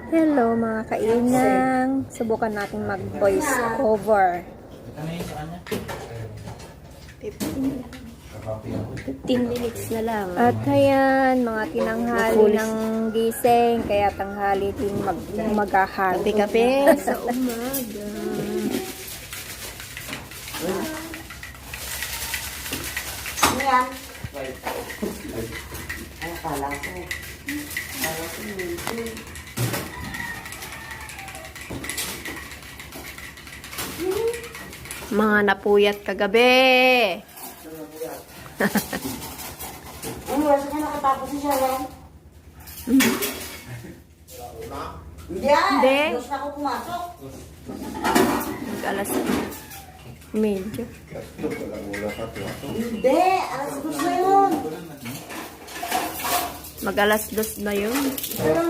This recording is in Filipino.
Hello mga kainang. Subukan natin mag-voice over. 15 minutes na lang. At ayan, mga tinanghali ng gising. Kaya tanghali din maghahag. Kape-kape sa umaga. Ano yan? Ay, akala ko. Mga napuyat kagabi. Ano, wala siya nakatapos siya lang? Hindi ah! Hindi. Gusto na ako pumasok. Mag-alas medyo. Hindi! Alas gusto na yun! Mag-alas 2 na yun. Pero